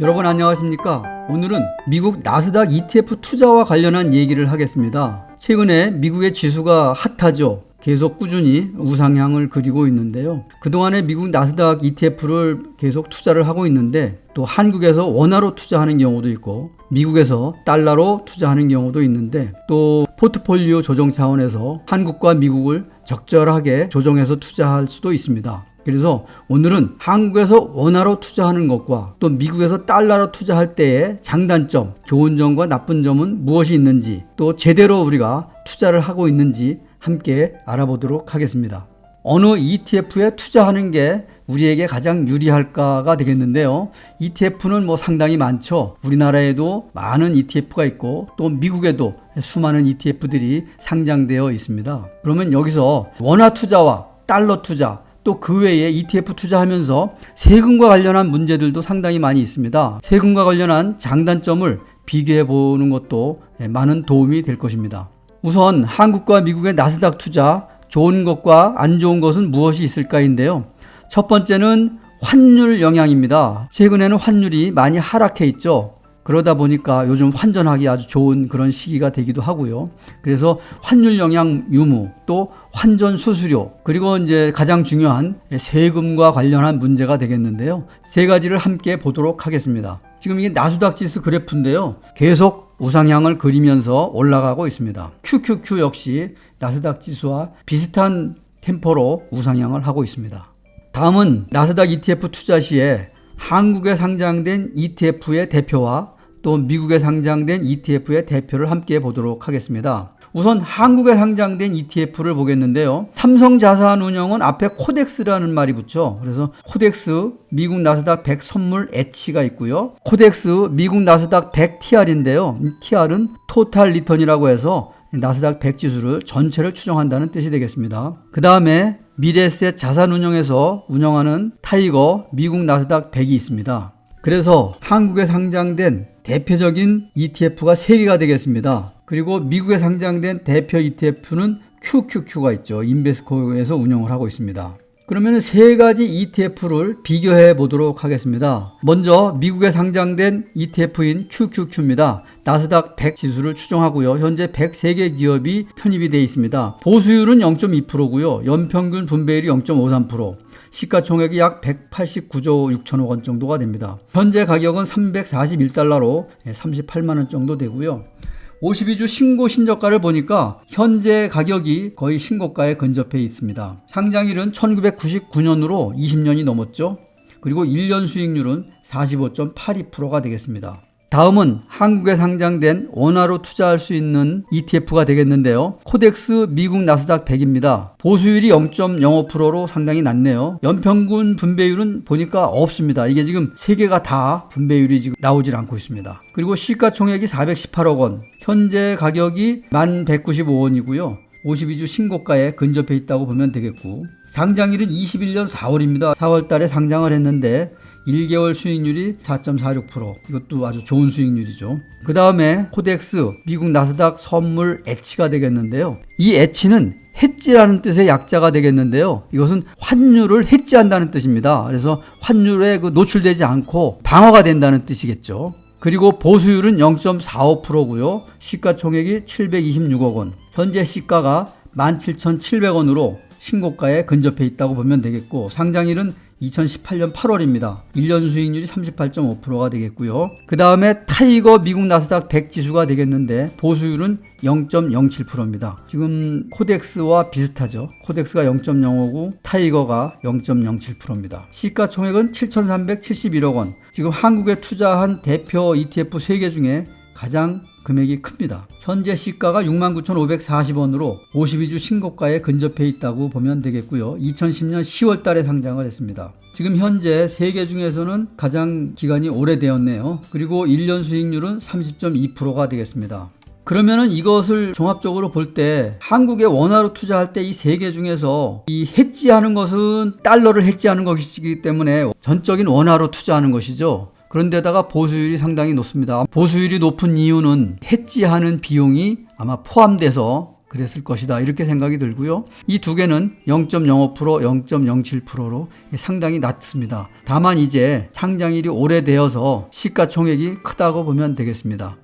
여러분 안녕하십니까? 오늘은 미국 나스닥 ETF 투자와 관련한 얘기를 하겠습니다. 최근에 미국의 지수가 핫하죠. 계속 꾸준히 우상향을 그리고 있는데요. 그동안에 미국 나스닥 ETF를 계속 투자를 하고 있는데 또 한국에서 원화로 투자하는 경우도 있고 미국에서 달러로 투자하는 경우도 있는데 또 포트폴리오 조정 차원에서 한국과 미국을 적절하게 조정해서 투자할 수도 있습니다. 그래서 오늘은 한국에서 원화로 투자하는 것과 또 미국에서 달러로 투자할 때의 장단점, 좋은 점과 나쁜 점은 무엇이 있는지 또 제대로 우리가 투자를 하고 있는지 함께 알아보도록 하겠습니다. 어느 ETF에 투자하는 게 우리에게 가장 유리할까가 되겠는데요. ETF는 상당히 많죠. 우리나라에도 많은 ETF가 있고 또 미국에도 수많은 ETF들이 상장되어 있습니다. 그러면 여기서 원화 투자와 달러 투자 또 그 외에 ETF 투자하면서 세금과 관련한 문제들도 상당히 많이 있습니다. 세금과 관련한 장단점을 비교해 보는 것도 많은 도움이 될 것입니다. 우선 한국과 미국의 나스닥 투자, 좋은 것과 안 좋은 것은 무엇이 있을까인데요. 첫 번째는 환율 영향입니다. 최근에는 환율이 많이 하락해 있죠. 그러다 보니까 요즘 환전하기 아주 좋은 그런 시기가 되기도 하고요. 그래서 환율 영향 유무, 또 환전 수수료, 그리고 이제 가장 중요한 세금과 관련한 문제가 되겠는데요. 세 가지를 함께 보도록 하겠습니다. 지금 이게 나스닥 지수 그래프인데요. 계속 우상향을 그리면서 올라가고 있습니다. QQQ 역시 나스닥 지수와 비슷한 템포로 우상향을 하고 있습니다. 다음은 나스닥 ETF 투자 시에 한국에 상장된 ETF의 대표와 또 미국에 상장된 ETF의 대표를 함께 보도록 하겠습니다. 우선 한국에 상장된 ETF를 보겠는데요. 삼성자산운용은 앞에 코덱스라는 말이 붙죠. 그래서 코덱스 미국 나스닥 100 선물 H가 있고요. 코덱스 미국 나스닥 100 TR인데요. 이 TR은 토탈 리턴이라고 해서 나스닥 100 지수를 전체를 추정한다는 뜻이 되겠습니다. 그 다음에 미래에셋 자산운용에서 운영하는 타이거 미국 나스닥 100이 있습니다. 그래서 한국에 상장된 대표적인 ETF가 3개가 되겠습니다. 그리고 미국에 상장된 대표 ETF는 QQQ가 있죠. 인베스코에서 운영을 하고 있습니다. 그러면 세 가지 ETF를 비교해 보도록 하겠습니다. 먼저 미국에 상장된 ETF인 QQQ입니다. 나스닥 100 지수를 추정하고요. 현재 103개 기업이 편입이 되어 있습니다. 보수율은 0.2%고요. 연평균 분배율이 0.53%. 시가총액이 약 189조 6천억 원 정도가 됩니다. 현재 가격은 341달러로 38만 원 정도 되고요. 52주 신고 신저가를 보니까 현재 가격이 거의 신고가에 근접해 있습니다. 상장일은 1999년으로 20년이 넘었죠. 그리고 1년 수익률은 45.82%가 되겠습니다. 다음은 한국에 상장된 원화로 투자할 수 있는 ETF가 되겠는데요. 코덱스 미국 나스닥 100입니다. 보수율이 0.05%로 상당히 낮네요. 연평균 분배율은 보니까 없습니다. 이게 지금 3개가 다 분배율이 지금 나오질 않고 있습니다. 그리고 시가총액이 418억 원, 현재 가격이 1195원이고요. 52주 신고가에 근접해 있다고 보면 되겠고, 상장일은 21년 4월입니다. 4월 달에 상장을 했는데 1개월 수익률이 4.46%. 이것도 아주 좋은 수익률이죠. 그 다음에 코덱스 미국 나스닥 선물 H가 되겠는데요. 이 H는 해지라는 뜻의 약자가 되겠는데요. 이것은 환율을 해지한다는 뜻입니다. 그래서 환율에 노출되지 않고 방어가 된다는 뜻이겠죠. 그리고 보수율은 0.45%고요. 시가총액이 726억 원. 현재 시가가 17,700원으로 신고가에 근접해 있다고 보면 되겠고, 상장일은 2018년 8월입니다. 1년 수익률이 38.5%가 되겠고요. 그 다음에 타이거 미국 나스닥 100 지수가 되겠는데 보수율은 0.07%입니다. 지금 코덱스와 비슷하죠. 코덱스가 0.05고 타이거가 0.07%입니다. 시가총액은 7,371억 원. 지금 한국에 투자한 대표 ETF 3개 중에 가장 금액이 큽니다. 현재 시가가 69,540원으로 52주 신고가에 근접해 있다고 보면 되겠고요. 2010년 10월 달에 상장을 했습니다. 지금 현재 3개 중에서는 가장 기간이 오래되었네요. 그리고 1년 수익률은 30.2%가 되겠습니다. 그러면은 이것을 종합적으로 볼 때 한국의 원화로 투자할 때 이 3개 중에서 이 해지하는 것은 달러를 해지하는 것이기 때문에 전적인 원화로 투자하는 것이죠. 그런데다가 보수율이 상당히 높습니다. 보수율이 높은 이유는 해지하는 비용이 아마 포함돼서 그랬을 것이다 이렇게 생각이 들고요. 이 두 개는 0.05%, 0.07%로 상당히 낮습니다. 다만 이제 상장일이 오래되어서 시가총액이 크다고 보면 되겠습니다.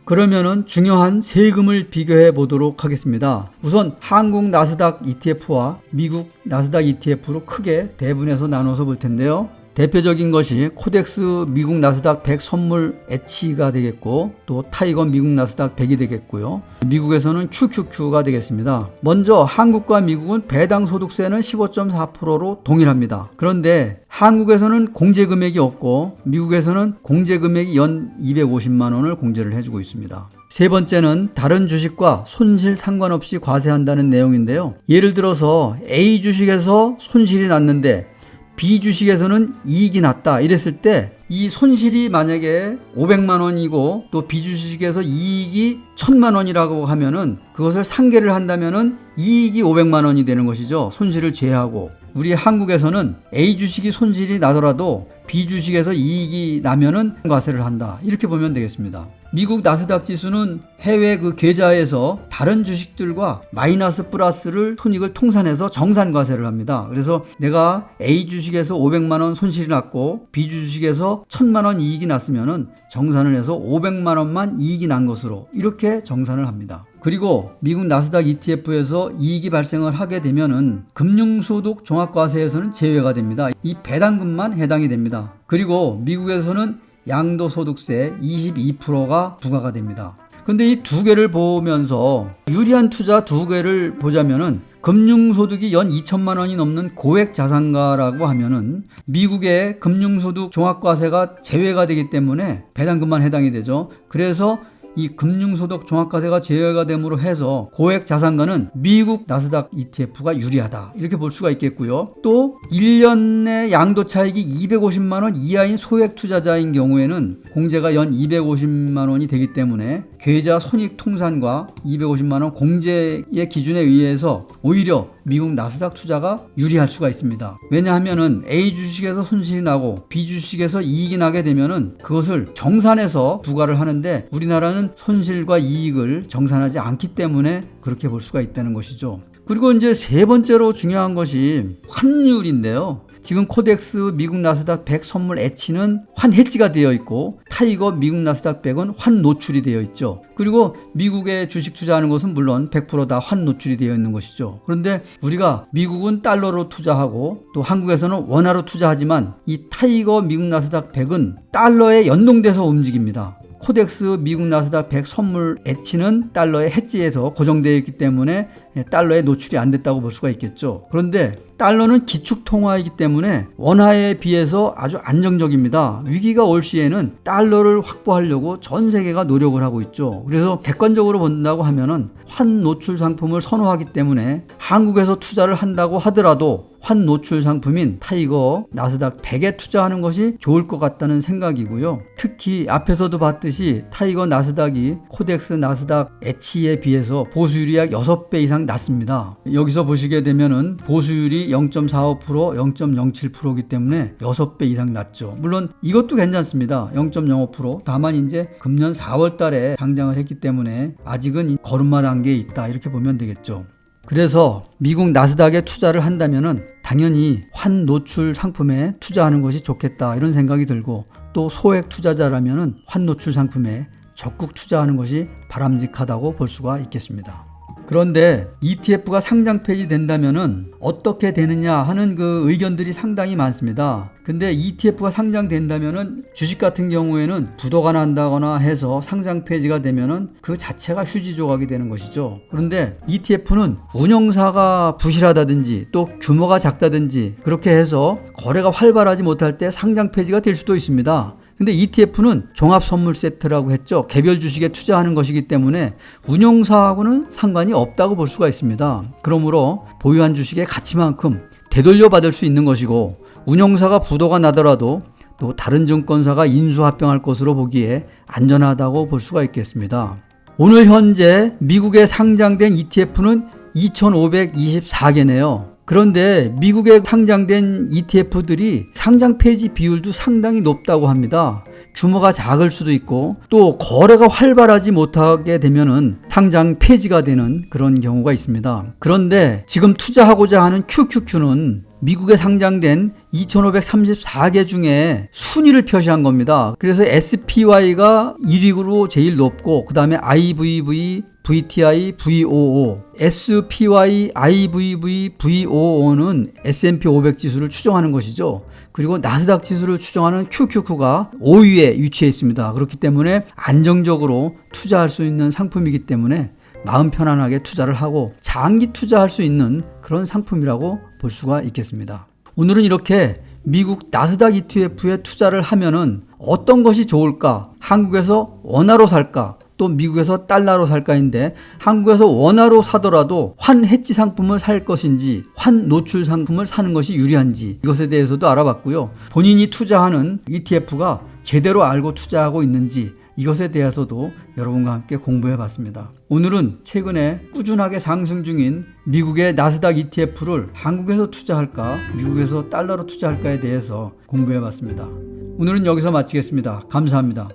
그러면은 중요한 세금을 비교해 보도록 하겠습니다. 우선 한국 나스닥 ETF와 미국 나스닥 ETF로 크게 대분해서 나눠서 볼 텐데요. 대표적인 것이 코덱스 미국 나스닥 100 선물 H가 되겠고, 또 타이거 미국 나스닥 100이 되겠고요. 미국에서는 QQQ가 되겠습니다. 먼저 한국과 미국은 배당 소득세는 15.4%로 동일합니다. 그런데 한국에서는 공제 금액이 없고 미국에서는 공제 금액이 연 250만 원을 공제를 해주고 있습니다. 세 번째는 다른 주식과 손실 상관없이 과세한다는 내용인데요. 예를 들어서 A 주식에서 손실이 났는데 B 주식에서는 이익이 났다 이랬을 때 이 손실이 만약에 500만 원이고 또 B 주식에서 이익이 1000만 원이라고 하면은 그것을 상계를 한다면은 이익이 500만 원이 되는 것이죠. 손실을 제외하고. 우리 한국에서는 A 주식이 손실이 나더라도 B 주식에서 이익이 나면은 과세를 한다. 이렇게 보면 되겠습니다. 미국 나스닥 지수는 해외 그 계좌에서 다른 주식들과 마이너스 플러스를 손익을 통산해서 정산 과세를 합니다. 그래서 내가 A 주식에서 500만 원 손실이 났고 B 주식에서 1000만 원 이익이 났으면은 정산을 해서 500만 원만 이익이 난 것으로 이렇게 정산을 합니다. 그리고 미국 나스닥 ETF에서 이익이 발생을 하게 되면은 금융소득 종합과세에서는 제외가 됩니다. 이 배당금만 해당이 됩니다. 그리고 미국에서는 양도소득세 22%가 부과가 됩니다. 근데 이 두 개를 보면서 유리한 투자 두 개를 보자면은 금융소득이 연 2천만 원이 넘는 고액 자산가라고 하면은 미국의 금융소득 종합과세가 제외가 되기 때문에 배당금만 해당이 되죠. 그래서 이 금융소득 종합과세가 제외가 됨으로 해서 고액 자산가는 미국 나스닥 ETF가 유리하다 이렇게 볼 수가 있겠고요. 또 1년 내 양도 차익이 250만 원 이하인 소액 투자자인 경우에는 공제가 연 250만 원이 되기 때문에 계좌 손익 통산과 250만 원 공제의 기준에 의해서 오히려 미국 나스닥 투자가 유리할 수가 있습니다. 왜냐하면은 A 주식에서 손실이 나고 B 주식에서 이익이 나게 되면은 그것을 정산해서 부과를 하는데 우리나라는 손실과 이익을 정산하지 않기 때문에 그렇게 볼 수가 있다는 것이죠. 그리고 이제 세 번째로 중요한 것이 환율인데요. 지금 코덱스 미국 나스닥 100 선물 H는 환해지가 되어 있고 타이거 미국 나스닥 100은 환노출이 되어 있죠. 그리고 미국에 주식 투자하는 것은 물론 100% 다 환노출이 되어 있는 것이죠. 그런데 우리가 미국은 달러로 투자하고 또 한국에서는 원화로 투자하지만 이 타이거 미국 나스닥 100은 달러에 연동돼서 움직입니다. 코덱스 미국 나스닥 100 선물 H는 달러의 해지에서 고정되어 있기 때문에 달러에 노출이 안 됐다고 볼 수가 있겠죠. 그런데 달러는 기축통화이기 때문에 원화에 비해서 아주 안정적입니다. 위기가 올 시에는 달러를 확보하려고 전 세계가 노력을 하고 있죠. 그래서 객관적으로 본다고 하면은 환노출 상품을 선호하기 때문에 한국에서 투자를 한다고 하더라도 환노출 상품인 타이거 나스닥 100에 투자하는 것이 좋을 것 같다는 생각이고요. 특히 앞에서도 봤듯이 타이거 나스닥이 코덱스 나스닥 H에 비해서 보수율이 약 6배 이상 낮습니다. 여기서 보시게 되면은 보수율이 0.45%, 0.07%이기 때문에 6배 이상 낮죠. 물론 이것도 괜찮습니다. 0.05%. 다만 이제 금년 4월 달에 상장을 했기 때문에 아직은 걸음마 단계에 있다. 이렇게 보면 되겠죠. 그래서 미국 나스닥에 투자를 한다면은 당연히 환노출 상품에 투자하는 것이 좋겠다 이런 생각이 들고 또 소액 투자자라면은 환노출 상품에 적극 투자하는 것이 바람직하다고 볼 수가 있겠습니다. 그런데 ETF가 상장 폐지된다면은 어떻게 되느냐 하는 그 의견들이 상당히 많습니다. 근데 ETF가 상장된다면은 주식 같은 경우에는 부도가 난다거나 해서 상장 폐지가 되면은 그 자체가 휴지 조각이 되는 것이죠. 그런데 ETF는 운영사가 부실하다든지 또 규모가 작다든지 그렇게 해서 거래가 활발하지 못할 때 상장 폐지가 될 수도 있습니다. 근데 ETF는 종합선물 세트라고 했죠. 개별 주식에 투자하는 것이기 때문에 운용사하고는 상관이 없다고 볼 수가 있습니다. 그러므로 보유한 주식의 가치만큼 되돌려 받을 수 있는 것이고 운용사가 부도가 나더라도 또 다른 증권사가 인수합병할 것으로 보기에 안전하다고 볼 수가 있겠습니다. 오늘 현재 미국에 상장된 ETF는 2,524개네요. 그런데 미국에 상장된 ETF들이 상장 폐지 비율도 상당히 높다고 합니다. 규모가 작을 수도 있고 또 거래가 활발하지 못하게 되면은 상장 폐지가 되는 그런 경우가 있습니다. 그런데 지금 투자하고자 하는 QQQ는 미국에 상장된 2534개 중에 순위를 표시한 겁니다. 그래서 SPY가 1위로 제일 높고 그 다음에 IVV, VTI, VOO, SPY, IVV, VOO는 S&P 500 지수를 추정하는 것이죠. 그리고 나스닥 지수를 추정하는 QQQ가 5위에 위치해 있습니다. 그렇기 때문에 안정적으로 투자할 수 있는 상품이기 때문에 마음 편안하게 투자를 하고 장기 투자할 수 있는 그런 상품이라고 볼 수가 있겠습니다. 오늘은 이렇게 미국 나스닥 ETF에 투자를 하면은 어떤 것이 좋을까? 한국에서 원화로 살까? 또 미국에서 달러로 살까인데 한국에서 원화로 사더라도 환 해지 상품을 살 것인지 환 노출 상품을 사는 것이 유리한지 이것에 대해서도 알아봤고요. 본인이 투자하는 ETF가 제대로 알고 투자하고 있는지 이것에 대해서도 여러분과 함께 공부해 봤습니다. 오늘은 최근에 꾸준하게 상승 중인 미국의 나스닥 ETF를 한국에서 투자할까 미국에서 달러로 투자할까에 대해서 공부해 봤습니다. 오늘은 여기서 마치겠습니다. 감사합니다.